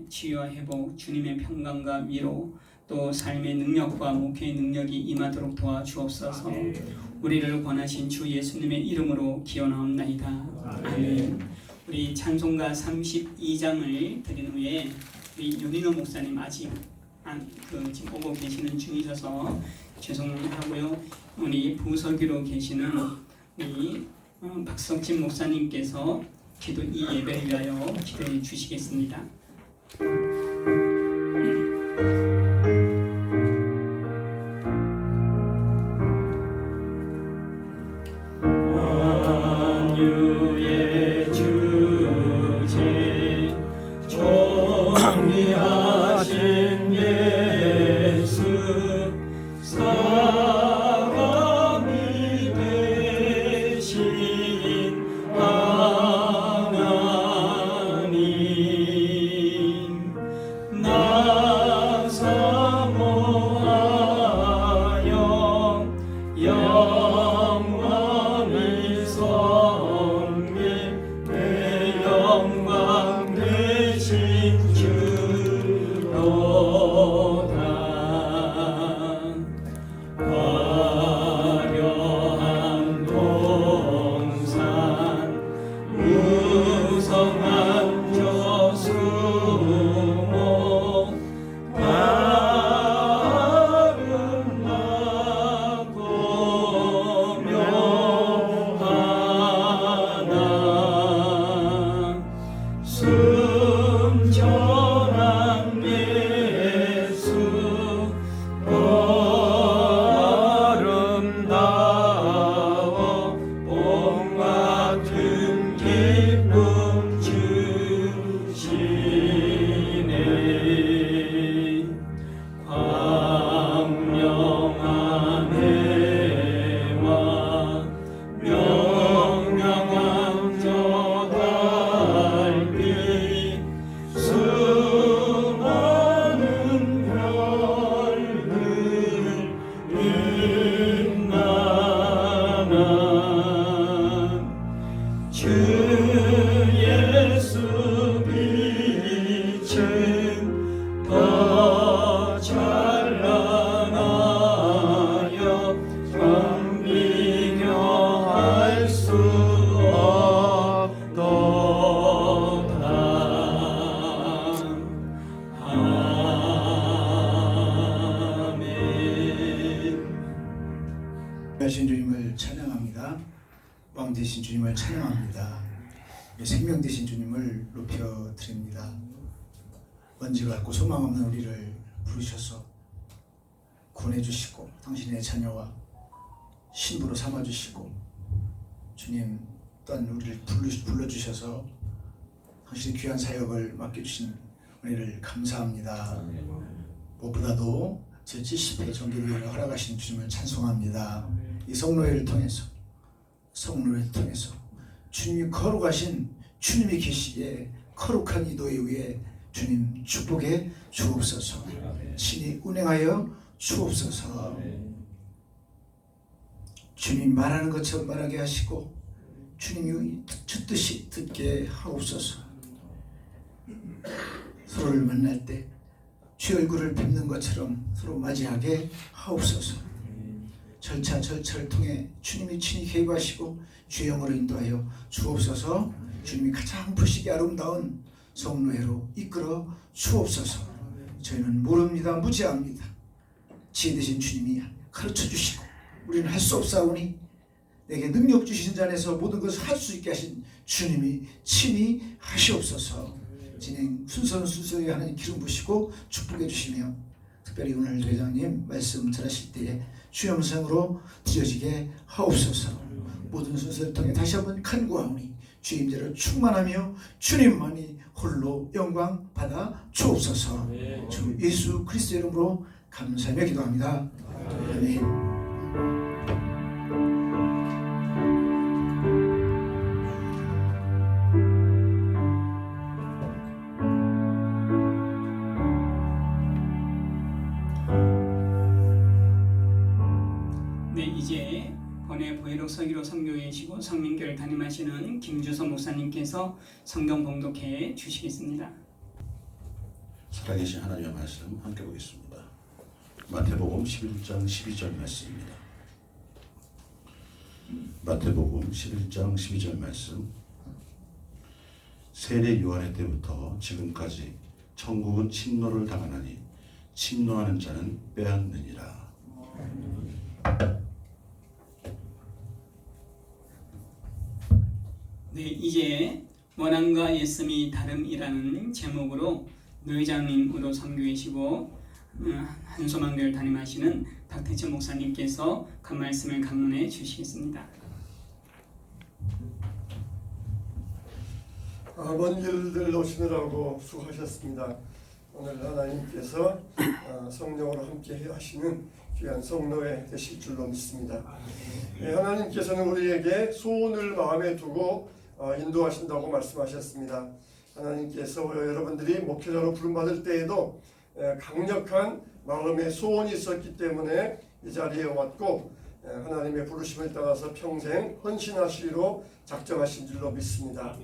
치유와 회복, 주님의 평강과 위로, 또 삶의 능력과 목회의 능력이 임하도록 도와주옵소서. 우리를 권하신 주 예수님의 이름으로 기원하옵나이다. 아멘. 우리 찬송가 32장을 드린 후에 우리 윤인호 목사님 아직 지금 오고 계시는 중이셔서 죄송하고요. 우리 부서기로 계시는 우리 박석진 목사님께서 이 예배를 위하여 기도해 주시겠습니다. 만유의 주제 존귀하신 예수 사람이 되신 하나님 나 사모하여 영원히 섬긴 내 영광 되신 주로다. 화려한 동산 우성한 저수목 아름답고 묘하나 순전한 예수 아름다워 봄 같은 기쁨 주시네. 광명한 해와 명령한 저 달빛 수많은 별들 빛나나 주 예수 빛은 더 찬란하여 비교할 수 없도다. 아멘. 하신 주님을 찬양합니다. 왕 되신 주님을 찬양합니다. 생명 되신 주님을 높여 드립니다. 먼지가 같고 소망 없는 우리를 부르셔서 구원해 주시고 당신의 자녀와 신부로 삼아 주시고 주님 또한 우리를 불러주셔서 당신의 귀한 사역을 맡겨주신 은혜를 감사합니다. 무엇보다도 제 70회 정기교회를 허락하신 주님을 찬송합니다. 이 성노예를 통해서 주님이 거룩하신 주님이 계시기에 거룩한 이 노예 위에 주님 축복해 주옵소서. 친히 운행하여 주옵소서. 주님 말하는 것처럼 말하게 하시고 주님이 뜻이 듣게 하옵소서. 서로를 만날 때 주의 얼굴을 뵙는 것처럼 서로 맞이하게 하옵소서. 절차를 통해 주님이 친히 개입하시고 주의 영으로 인도하여 주옵소서. 주님이 가장 보시기 아름다운 성노예로 이끌어 주옵소서. 저희는 모릅니다. 무지합니다. 지혜 되신 주님이 가르쳐 주시고 우리는 할 수 없사오니 내게 능력 주신 자 안에서 모든 것을 할 수 있게 하신 주님이 친히 하시옵소서. 진행 순서에 하나님 기름 부시고 축복해 주시며 특별히 오늘 회장님 말씀 전하실 때에 주영상으로 드려지게 하옵소서. 모든 순서를 통해 다시 한번 간구하오니 주의 임재를 충만하며 주님만이 홀로 영광 받아 주옵소서. 주 예수 그리스도 이름으로 감사하며 기도합니다. 아멘. 이제 번외 보혜록 서기로 선교회이시고 성민교를 담임하시는 김주서 목사님께서 성경 봉독해 주시겠습니다. 살아계신 하나님의 말씀 함께 보겠습니다. 마태복음 11장 12절 말씀입니다. 마태복음 11장 12절 말씀. 세례 요한의 때부터 지금까지 천국은 침노를 당하나니 침노하는 자는 빼앗느니라. 네, 이제 원함과 예씀이 다름이라는 제목으로 노회장님으로 선교 계시고 한소망교를 담임하시는 박태천 목사님께서 그 말씀을 강론해 주시겠습니다. 먼 길들 오시느라고 수고하셨습니다. 오늘 하나님께서 성령으로 함께 하시는 귀한 성노예 되실 줄로 믿습니다. 하나님께서는 우리에게 소원을 마음에 두고 인도하신다고 말씀하셨습니다. 하나님께서 여러분들이 목회자로 부름받을 때에도 강력한 마음의 소원이 있었기 때문에 이 자리에 왔고 하나님의 부르심을 따라서 평생 헌신하시기로 작정하신 줄로 믿습니다.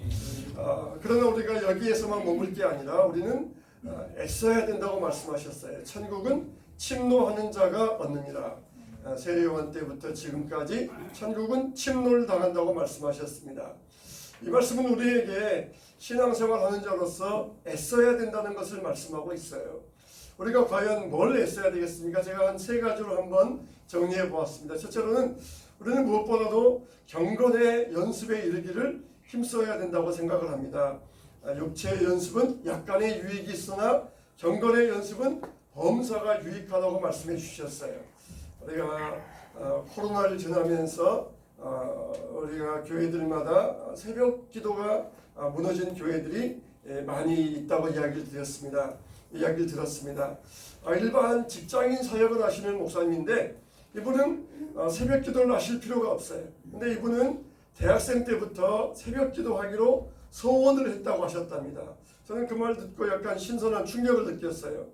그러나 우리가 여기에서만 머물 게 아니라 우리는 애써야 된다고 말씀하셨어요. 천국은 침노하는 자가 얻느니라. 세례 요한 때부터 지금까지 천국은 침노를 당한다고 말씀하셨습니다. 이 말씀은 우리에게 신앙생활하는 자로서 애써야 된다는 것을 말씀하고 있어요. 우리가 과연 뭘 애써야 되겠습니까? 제가 한 세 가지로 한번 정리해 보았습니다. 첫째로는 우리는 무엇보다도 경건의 연습에 이르기를 힘써야 된다고 생각을 합니다. 육체의 연습은 약간의 유익이 있으나 경건의 연습은 범사가 유익하다고 말씀해 주셨어요. 우리가 코로나를 지나면서 우리가 교회들마다 새벽 기도가 무너진 교회들이 많이 있다고 이야기를 들었습니다. 일반 직장인 사역을 하시는 목사님인데 이분은 새벽 기도를 하실 필요가 없어요. 근데 이분은 대학생 때부터 새벽 기도하기로 소원을 했다고 하셨답니다. 저는 그 말 듣고 약간 신선한 충격을 느꼈어요.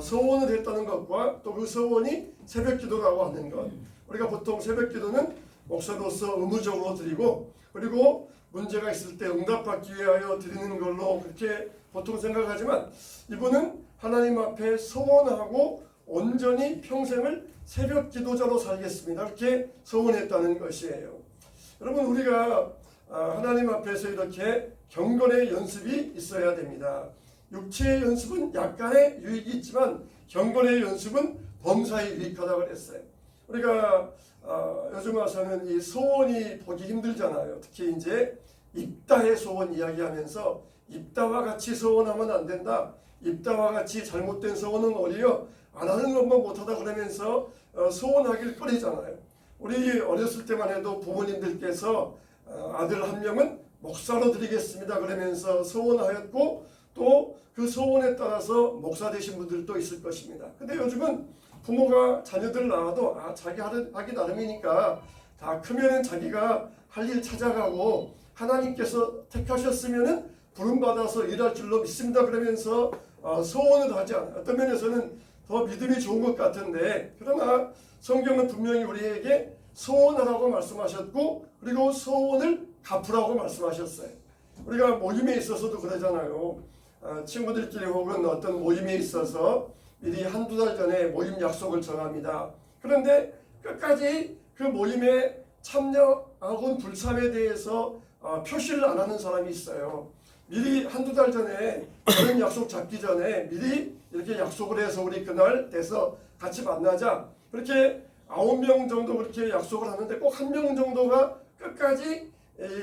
소원을 했다는 것과 또 그 소원이 새벽 기도라고 하는 것. 우리가 보통 새벽 기도는 목사로서 의무적으로 드리고 그리고 문제가 있을 때 응답받기 위하여 드리는 걸로 그렇게 보통 생각하지만 이분은 하나님 앞에 소원하고 온전히 평생을 새벽 기도자로 살겠습니다. 이렇게 소원했다는 것이에요. 여러분 우리가 하나님 앞에서 이렇게 경건의 연습이 있어야 됩니다. 육체의 연습은 약간의 유익이 있지만 경건의 연습은 범사에 유익하다고 그랬어요. 우리가 요즘 와서는 이 소원이 보기 힘들잖아요. 특히 이제 입다의 소원 이야기하면서 입다와 같이 소원하면 안 된다. 입다와 같이 잘못된 소원은 오히려 안 하는 것만 못하다 그러면서 소원하길 꺼리잖아요. 우리 어렸을 때만 해도 부모님들께서 아들 한 명은 목사로 드리겠습니다 그러면서 소원하였고 또 그 소원에 따라서 목사 되신 분들도 있을 것입니다. 근데 요즘은 부모가 자녀들 낳아도 자기 하기 나름이니까 다 크면은 자기가 할 일 찾아가고 하나님께서 택하셨으면은 부름받아서 일할 줄로 믿습니다 그러면서 소원을 하지 않아요. 어떤 면에서는 더 믿음이 좋은 것 같은데 그러나 성경은 분명히 우리에게 소원하라고 말씀하셨고 그리고 소원을 갚으라고 말씀하셨어요. 우리가 모임에 있어서도 그러잖아요. 친구들끼리 혹은 어떤 모임에 있어서 미리 한두 달 전에 모임 약속을 정합니다. 그런데 끝까지 그 모임에 참여하고는 불참에 대해서 표시를 안 하는 사람이 있어요. 미리 한두 달 전에 그런 약속 잡기 전에 미리 이렇게 약속을 해서 우리 그날 돼서 같이 만나자. 그렇게 9명 정도 그렇게 약속을 하는데 꼭 1명 정도가 끝까지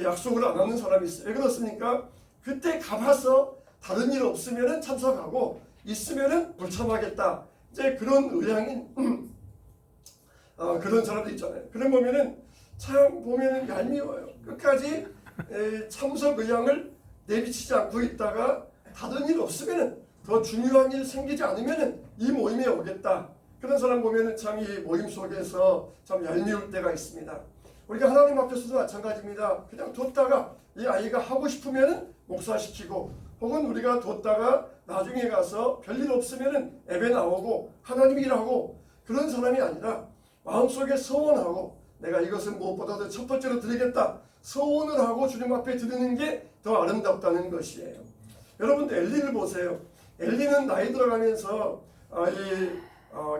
약속을 안 하는 사람이 있어요. 왜 그렇습니까? 그때 가봐서 다른 일 없으면은 참석하고 있으면은 불참하겠다. 이제 그런 의향인 그런 사람들 있잖아요. 그런 보면은 참 보면은 얄미워요. 끝까지 참석 의향을 내비치지 않고 있다가 다른 일 없으면은 더 중요한 일 생기지 않으면은 이 모임에 오겠다. 그런 사람 보면은 참 이 모임 속에서 참 얄미울 때가 있습니다. 우리가 하나님 앞에서도 마찬가지입니다. 그냥 뒀다가 이 아이가 하고 싶으면은 목사시키고 혹은 우리가 뒀다가 나중에 가서 별일 없으면은 예배 나오고 하나님 일하고 그런 사람이 아니라 마음속에 소원하고 내가 이것은 무엇보다도 첫 번째로 드리겠다. 소원을 하고 주님 앞에 드리는 게 더 아름답다는 것이에요. 여러분 엘리를 보세요. 엘리는 나이 들어가면서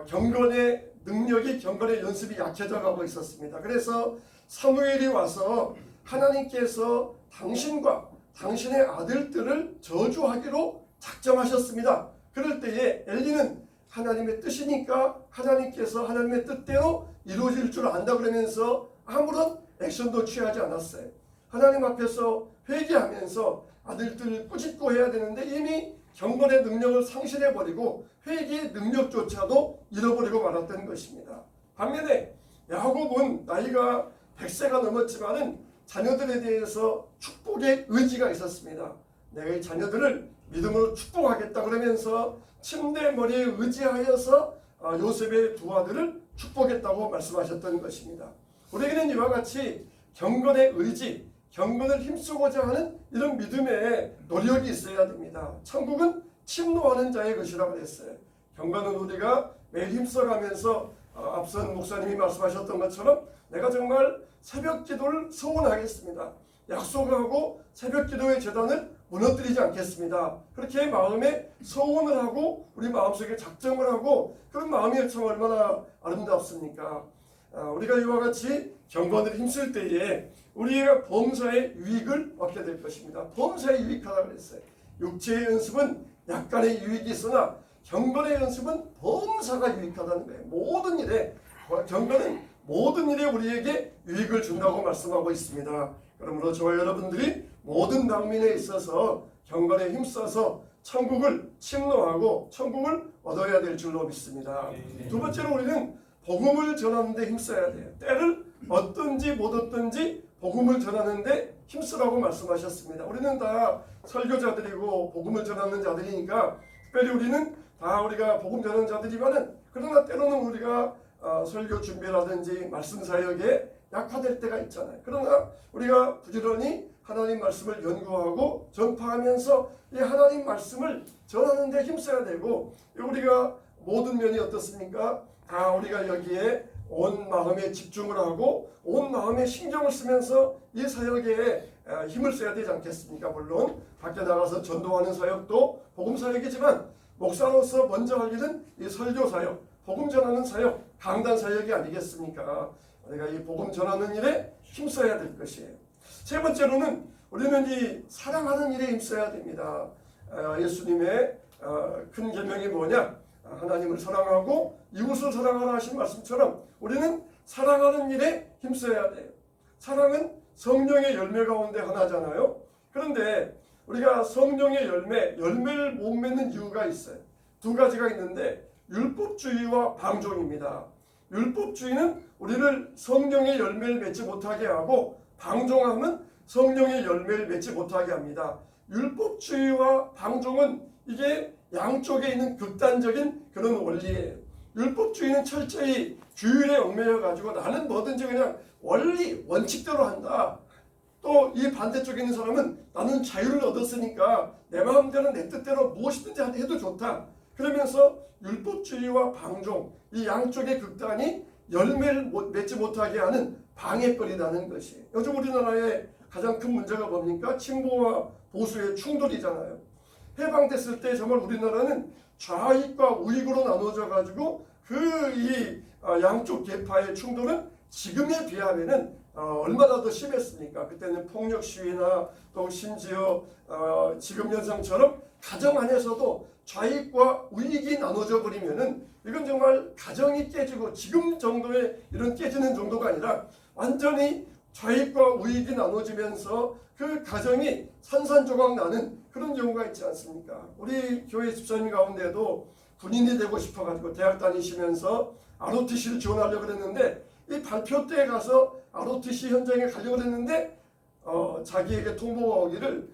경건의 능력이 경건의 연습이 약해져 가고 있었습니다. 그래서 사무엘이 와서 하나님께서 당신과 당신의 아들들을 저주하기로 작정하셨습니다. 그럴 때에 엘리는 하나님의 뜻이니까 하나님께서 하나님의 뜻대로 이루어질 줄 안다 그러면서 아무런 액션도 취하지 않았어요. 하나님 앞에서 회개하면서 아들들을 꾸짖고 해야 되는데 이미 경건의 능력을 상실해버리고 회개의 능력조차도 잃어버리고 말았던 것입니다. 반면에 야곱은 나이가 100세가 넘었지만은 자녀들에 대해서 축복의 의지가 있었습니다. 내가 이 자녀들을 믿음으로 축복하겠다 그러면서 침대 머리에 의지하여서 요셉의 두 아들을 축복했다고 말씀하셨던 것입니다. 우리에게는 이와 같이 경건의 의지, 경건을 힘쓰고자 하는 이런 믿음의 노력이 있어야 됩니다. 천국은 침노하는 자의 것이라고 했어요. 경건은 우리가 매일 힘써가면서 앞선 목사님이 말씀하셨던 것처럼 내가 정말 새벽 기도를 소원하겠습니다. 약속하고 새벽 기도의 제단을 무너뜨리지 않겠습니다. 그렇게 마음에 소원을 하고 우리 마음속에 작정을 하고 그런 마음이 참 얼마나 아름답습니까? 우리가 이와 같이 경건을 힘쓸 때에 우리가 범사의 유익을 얻게 될 것입니다. 범사에 유익하다고 그랬어요. 육체의 연습은 약간의 유익이 있으나 경건의 연습은 범사가 유익하다는 거예요. 모든 일에 경건은 모든 일에 우리에게 유익을 준다고 말씀하고 있습니다. 그러므로 저와 여러분들이 모든 방면에 있어서 경건에 힘써서 천국을 침노하고 천국을 얻어야 될 줄로 믿습니다. 두 번째로 우리는 복음을 전하는 데 힘써야 돼요. 때를 얻든지 못 얻든지 복음을 전하는 데 힘쓰라고 말씀하셨습니다. 우리는 다 설교자들이고 복음을 전하는 자들이니까 특별히 우리는 다 우리가 복음 전하는 자들이지만은 그러나 때로는 우리가 설교 준비라든지 말씀 사역에 약화될 때가 있잖아요. 그러나 우리가 부지런히 하나님 말씀을 연구하고 전파하면서 이 하나님 말씀을 전하는 데 힘써야 되고 우리가 모든 면이 어떻습니까? 다 우리가 여기에 온 마음에 집중을 하고 온 마음에 신경을 쓰면서 이 사역에 힘을 써야 되지 않겠습니까? 물론 밖에 나가서 전도하는 사역도 복음 사역이지만 목사로서 먼저 할 일은 이 설교 사역, 복음 전하는 사역, 강단 사역이 아니겠습니까? 우리가 이 복음 전하는 일에 힘써야 될 것이에요. 세 번째로는 우리는 이 사랑하는 일에 힘써야 됩니다. 예수님의 큰 계명이 뭐냐? 하나님을 사랑하고 이웃을 사랑하라 하신 말씀처럼 우리는 사랑하는 일에 힘써야 돼요. 사랑은 성령의 열매 가운데 하나잖아요. 그런데 우리가 성령의 열매를 못 맺는 이유가 있어요. 두 가지가 있는데 율법주의와 방종입니다. 율법주의는 우리를 성령의 열매를 맺지 못하게 하고 방종함은 성령의 열매를 맺지 못하게 합니다. 율법주의와 방종은 이게 양쪽에 있는 극단적인 그런 원리예요. 율법주의는 철저히 규율에 얽매여 가지고 나는 뭐든지 그냥 원리, 원칙대로 한다. 또 이 반대쪽에 있는 사람은 나는 자유를 얻었으니까 내 마음대로 내 뜻대로 무엇이든지 해도 좋다. 그러면서 율법주의와 방종, 이 양쪽의 극단이 열매를 맺지 못하게 하는 방해거리라는 것이에요. 요즘 우리나라의 가장 큰 문제가 뭡니까? 진보와 보수의 충돌이잖아요. 해방됐을 때 정말 우리나라는 좌익과 우익으로 나눠져 가지고 이 양쪽 계파의 충돌은 지금에 비하면은 얼마나 더 심했습니까? 그때는 폭력 시위나 또 심지어 지금 현상처럼 가정 안에서도 좌익과 우익이 나눠져 버리면은 이건 정말 가정이 깨지고 지금 정도의 이런 깨지는 정도가 아니라 완전히 좌익과 우익이 나눠지면서 그 가정이 산산조각 나는 그런 경우가 있지 않습니까? 우리 교회 집사님 가운데도 군인이 되고 싶어가지고 대학 다니시면서 ROTC를 지원하려고 그랬는데 이 발표 때에 가서 ROTC 현장에 가려고 그랬는데 자기에게 통보가 오기를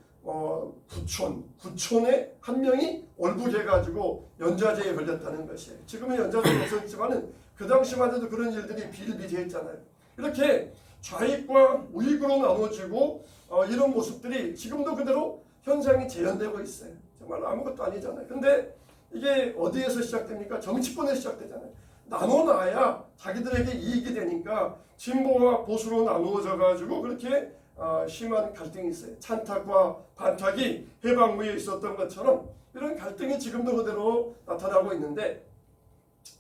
구촌에 한 명이 월북해가지고 연좌제에 걸렸다는 것이에요. 지금은 연좌제가 없었지만은 그 당시만 해도 그런 일들이 비일비재했잖아요. 이렇게 좌익과 우익으로 나눠지고 이런 모습들이 지금도 그대로 현상이 재현되고 있어요. 정말 아무것도 아니잖아요. 근데 이게 어디에서 시작됩니까? 정치권에서 시작되잖아요. 나눠놔야 자기들에게 이익이 되니까 진보와 보수로 나누어져 가지고 그렇게 심한 갈등이 있어요. 찬탁과 반탁이 해방 후에 있었던 것처럼 이런 갈등이 지금도 그대로 나타나고 있는데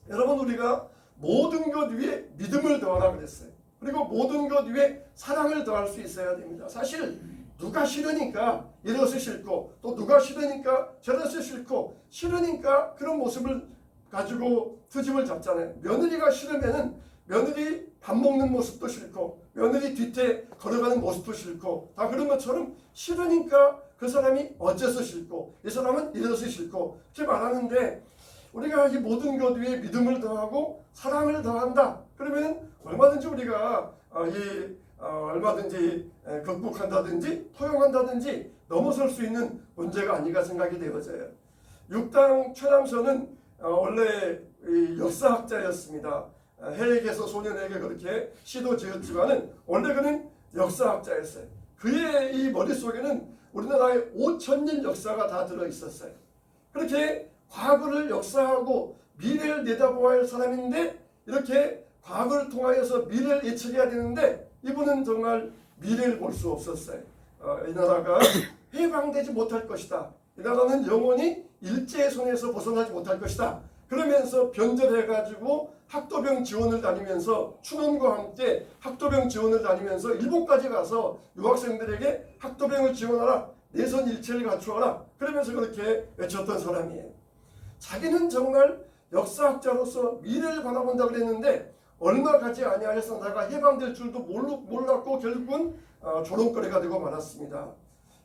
여러분 우리가 모든 것 위에 믿음을 더하라 그랬어요. 그리고 모든 것 위에 사랑을 더할 수 있어야 됩니다. 사실 누가 싫으니까 이것을 싫고 또 누가 싫으니까 저것을 싫고 싫으니까 그런 모습을 가지고 트집을 잡잖아요. 며느리가 싫으면은 며느리 밥 먹는 모습도 싫고 며느리 뒤태 걸어가는 모습도 싫고 다 그런 것처럼 싫으니까 그 사람이 어째서 싫고 이 사람은 이래서 싫고 이렇게 말하는데 우리가 이 모든 것 위에 믿음을 더하고 사랑을 더한다. 그러면 얼마든지 우리가 얼마든지 극복한다든지 포용한다든지 넘어설 수 있는 문제가 아닌가 생각이 되어져요. 육당 최남선은 원래 역사학자였습니다. 해외에서 소년에게 그렇게 시도 지었지만은 원래 그는 역사학자였어요. 그의 이 머릿속에는 우리나라의 5,000년 역사가 다 들어있었어요. 그렇게 과거를 역사하고 미래를 내다보아야 할 사람인데 이렇게 과거를 통하여서 미래를 예측해야 되는데 이분은 정말 미래를 볼 수 없었어요. 이 나라가 해방되지 못할 것이다. 이 나라는 영원히 일제의 손에서 벗어나지 못할 것이다. 그러면서 변절해가지고 학도병 지원을 다니면서 춘원과 함께 학도병 지원을 다니면서 일본까지 가서 유학생들에게 학도병을 지원하라. 내선 일체를 갖추어라. 그러면서 그렇게 외쳤던 사람이에요. 자기는 정말 역사학자로서 미래를 바라본다 그랬는데 얼마 가지 아니하여서 나가 해방될 줄도 몰랐고 결국은 조롱거리가 되고 말았습니다.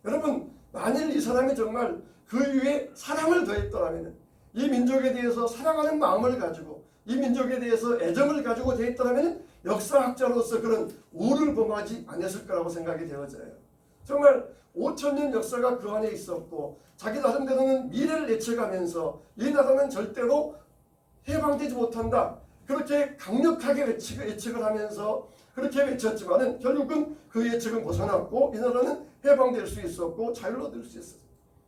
여러분 만일 이 사람이 정말 그 위에 사랑을 더했더라면 이 민족에 대해서 사랑하는 마음을 가지고 이 민족에 대해서 애정을 가지고 되었더라면 역사학자로서 그런 우를 범하지 않았을 거라고 생각이 되어져요. 정말 5,000년 역사가 그 안에 있었고 자기 나름대로는 미래를 예측하면서 이 나라는 절대로 해방되지 못한다. 그렇게 강력하게 예측을 하면서 그렇게 외쳤지만은 결국은 그 예측은 벗어났고 이 나라는 해방될 수 있었고 자유로 될 수 있었어요.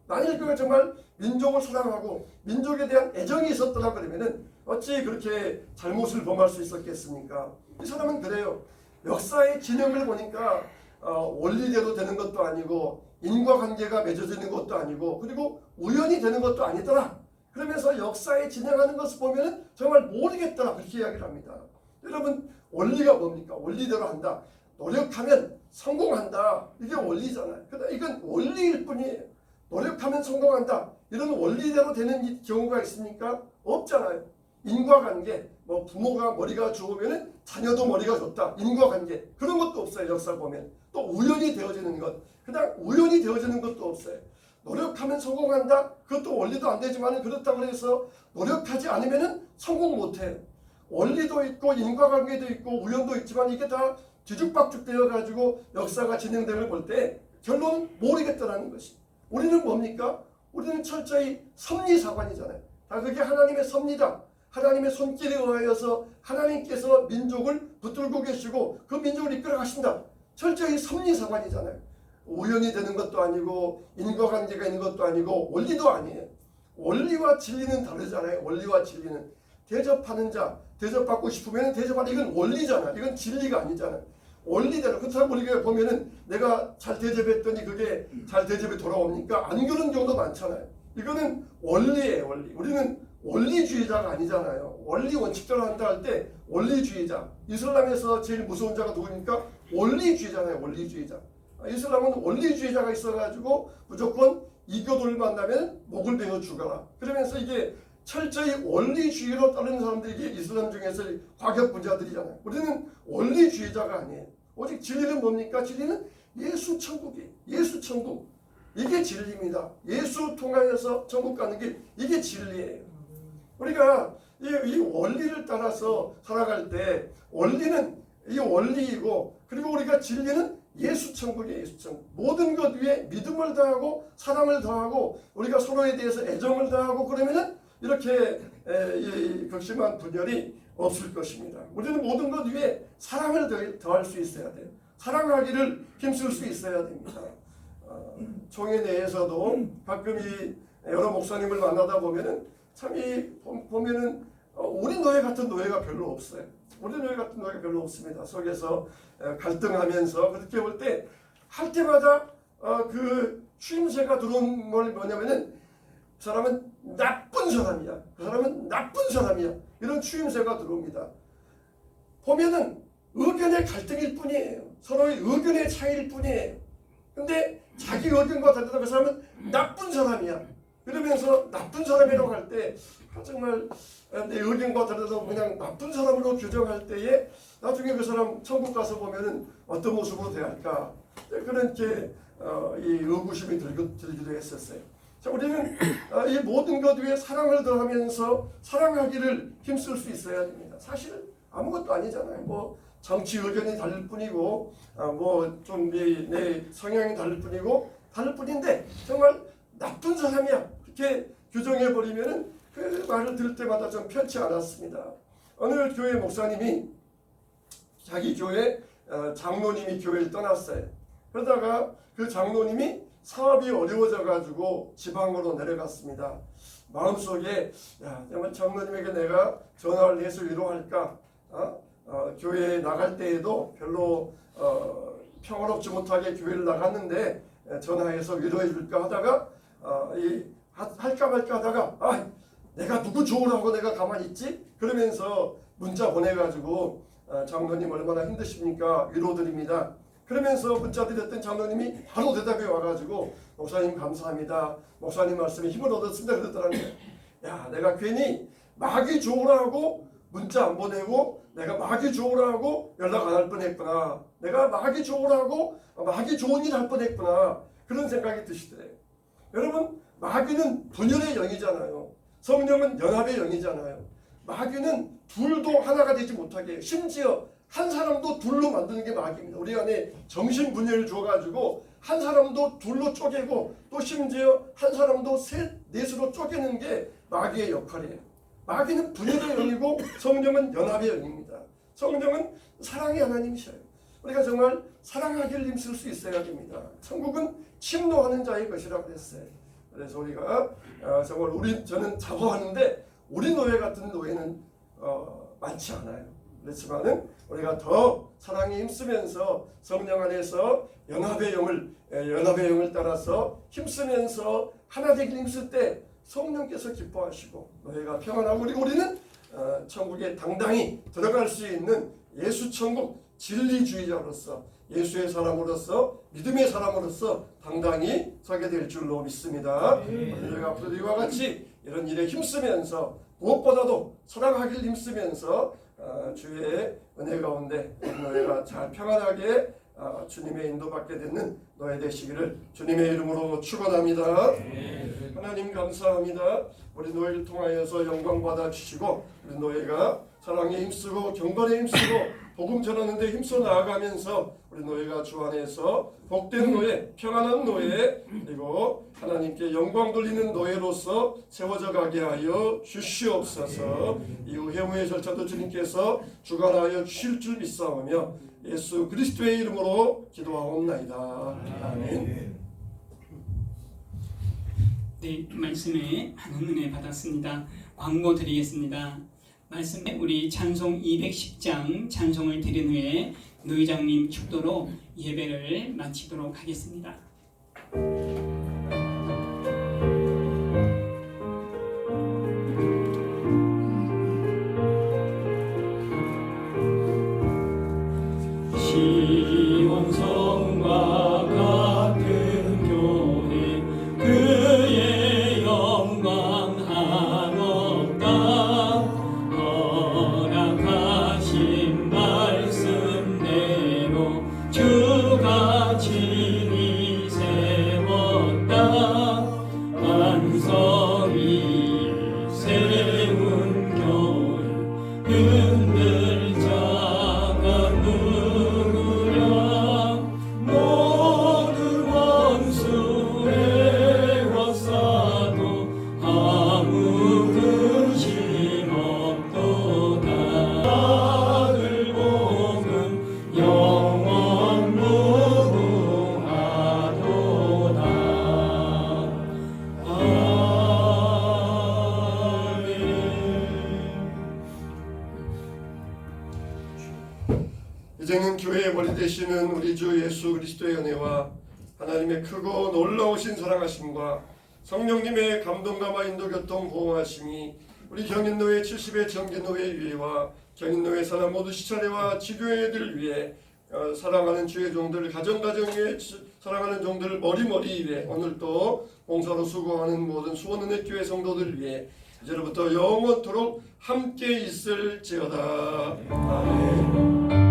만일 그가 정말 민족을 사랑하고 민족에 대한 애정이 있었더라 그러면은 어찌 그렇게 잘못을 범할 수 있었겠습니까? 이 사람은 그래요. 역사의 진행을 보니까 원리대로 되는 것도 아니고 인과관계가 맺어지는 것도 아니고 그리고 우연히 되는 것도 아니더라. 그러면서 역사에 진행하는 것을 보면 정말 모르겠더라. 그렇게 이야기를 합니다. 여러분 원리가 뭡니까? 원리대로 한다. 노력하면 성공한다. 이게 원리잖아요. 그러나 이건 원리일 뿐이에요. 노력하면 성공한다. 이런 원리대로 되는 경우가 있습니까? 없잖아요. 인과관계, 뭐 부모가 머리가 좋으면 자녀도 머리가 좋다. 인과관계 그런 것도 없어요. 역사 보면. 또 우연히 되어지는 것. 그냥 우연히 되어지는 것도 없어요. 노력하면 성공한다. 그것도 원리도 안 되지만 그렇다고 해서 노력하지 않으면 성공 못해요. 원리도 있고 인과관계도 있고 우연도 있지만 이게 다 뒤죽박죽 되어가지고 역사가 진행됨을 볼 때 결론은 모르겠다라는 것이. 우리는 뭡니까? 우리는 철저히 섭리사관이잖아요. 다 그게 하나님의 섭리다. 하나님의 손길에 의하여서 하나님께서 민족을 붙들고 계시고 그 민족을 이끌어 가신다. 철저히 섭리사관이잖아요. 우연이 되는 것도 아니고 인과관계가 있는 것도 아니고 원리도 아니에요. 원리와 진리는 다르잖아요. 원리와 진리는 대접하는 자, 대접받고 싶으면 대접하는 이건 원리잖아. 이건 진리가 아니잖아. 원리대로 그렇다고 우리가 보면은 내가 잘 대접했더니 그게 잘 대접이 돌아옵니까? 안 그런 경우도 많잖아요. 이거는 원리예요. 원리. 우리는 원리주의자가 아니잖아요. 원리 원칙대로 한다 할 때 원리주의자. 이슬람에서 제일 무서운 자가 누구입니까? 원리주의자잖아요. 원리주의자. 이슬람은 원리주의자가 있어가지고 무조건 이교도를 만나면 목을 베어 죽어라. 그러면서 이게 철저히 원리주의로 따르는 사람들이 이게 이슬람 중에서 과격부자들이잖아요. 우리는 원리주의자가 아니에요. 오직 진리는 뭡니까? 진리는 예수 천국이에요. 예수 천국. 이게 진리입니다. 예수 통하여서 천국 가는 길. 이게 진리예요. 우리가 이 원리를 따라서 살아갈 때 원리는 이 원리이고 그리고 우리가 진리는 예수 천국이에요. 예수 천국. 모든 것 위에 믿음을 더하고 사랑을 더하고 우리가 서로에 대해서 애정을 더하고 그러면은 이렇게 이 극심한 분열이 없을 것입니다. 우리는 모든 것 위에 사랑을 더할 수 있어야 돼요. 사랑하기를 힘쓸 수 있어야 됩니다. 총회 내에서도 가끔 이 여러 목사님을 만나다 보면은 참 이 보면은 우리 노예 같은 노예가 별로 없어요. 우리 노예 같은 노예가 별로 없습니다. 속에서 갈등하면서 그렇게 볼 때 할 때마다 그 추임새가 들어온 걸 뭐냐면은 그 사람은 나쁜 사람이야. 그 사람은 나쁜 사람이야. 이런 추임새가 들어옵니다. 보면은 의견의 갈등일 뿐이에요. 서로의 의견의 차이일 뿐이에요. 근데 자기 의견과 다르다 그 사람은 나쁜 사람이야. 그러면서 나쁜 사람이라고 할 때 정말 내 의견과 다르다 그냥 나쁜 사람으로 규정할 때에 나중에 그 사람 천국 가서 보면은 어떤 모습으로 대할까 그런 게 이 의구심이 들기도 했었어요. 자, 우리는 이 모든 것 위에 사랑을 더하면서 사랑하기를 힘쓸 수 있어야 됩니다. 사실 아무것도 아니잖아요. 뭐 정치 의견이 다를 뿐이고 뭐 좀 내 성향이 다를 뿐인데 정말 나쁜 사람이야 이렇게 규정해 버리면은 그 말을 들을 때마다 좀 편치 않았습니다. 어느 교회 목사님이 자기 교회 장로님이 교회를 떠났어요. 그러다가 그 장로님이 사업이 어려워져 가지고 지방으로 내려갔습니다. 마음속에 야 정말 장로님에게 내가 전화를 해서 위로할까? 교회에 나갈 때에도 별로 평화롭지 못하게 교회를 나갔는데 전화해서 위로해 줄까 하다가 할까 말까 하다가 내가 누구 좋으라고 내가 가만히 있지? 그러면서 문자 보내가지고 장로님 얼마나 힘드십니까? 위로드립니다. 그러면서 문자 드렸던 장로님이 바로 대답이 와가지고 목사님 감사합니다. 목사님 말씀에 힘을 얻었습니다. 그러더라는 거예요. 야 내가 괜히 마귀 좋으라고 문자 안 보내고 내가 마귀 좋으라고 연락 안 할 뻔했구나. 내가 마귀 좋으라고 마귀 좋은 일 할 뻔했구나. 그런 생각이 드시더래요. 여러분 마귀는 분열의 영이잖아요. 성령은 연합의 영이잖아요. 마귀는 둘도 하나가 되지 못하게 해요. 심지어 한 사람도 둘로 만드는 게 마귀입니다. 우리 안에 정신분열을 줘가지고 한 사람도 둘로 쪼개고 또 심지어 한 사람도 넷으로 쪼개는 게 마귀의 역할이에요. 마귀는 분열의 영이고 성령은 연합의 영입니다. 성령은 사랑의 하나님이셔요. 우리가 정말 사랑하기를 힘쓸 수 있어야 됩니다. 천국은 침노하는 자의 것이라고 했어요. 그래서 우리가 정말 저는 자부하는데 우리 노예 같은 노예는 많지 않아요. 그렇지만은 우리가 더 사랑에 힘쓰면서 성령 안에서 연합의 영을 따라서 힘쓰면서 하나 되길 힘쓸 때 성령께서 기뻐하시고 너희가 평안하고 그리고 우리는 천국에 당당히 들어갈 수 있는 예수 천국 진리주의자로서 예수의 사람으로서 믿음의 사람으로서 당당히 서게 될 줄로 믿습니다. 우리가 앞으로 이와 같이 이런 일에 힘쓰면서 무엇보다도 사랑하길 힘쓰면서 주의 은혜 가운데 너희가 잘 평안하게 주님의 인도받게 되는 너희 되시기를 주님의 이름으로 축원합니다. 하나님 감사합니다. 우리 너희를 통하여서 영광 받아 주시고 우리 너희가 사랑에 힘쓰고 경건에 힘쓰고 복음 전하는 데 힘써 나아가면서 우리 너희가 주 안에서 복된 노예, 평안한 노예 그리고 하나님께 영광 돌리는 노예로서 세워져 가게 하여 주시옵소서. 이후 해무의 절차도 주님께서 주관하여 주실 줄 믿사오며 예수 그리스도의 이름으로 기도하옵나이다. 아멘. 네, 말씀에 많은 은혜 받았습니다. 광고 드리겠습니다. 말씀에 우리 찬송 210장 찬송을 드린 후에 노회장님 축도로 예배를 마치도록 하겠습니다. 시온성과 같은 교회 그의 영광 한없다 허락하신 말씀대로 주가 친히 세웠다 반석 위에 세운 교회 흔들 자가 누구랴 모든 원수의 워싸도 아무 근심 없도다 아들 복음 영원 무궁하도다. 이제는 교회의 머리 되시는 우리 주 예수 그리스도의 은혜와 하나님의 크고 놀라우신 사랑하심과 성령님의 감동감화 인도교통 보호하심이 우리 경인노회 70회 정기노회 위회와 경인노회 산하 모두 시차례와 지교회들 위해 사랑하는 주의 종들 가정가정 위해 사랑하는 종들 머리머리 위해 오늘 또 봉사로 수고하는 모든 수원은혜교회 성도들 위해 이제로부터 영원토록 함께 있을지어다. 아멘.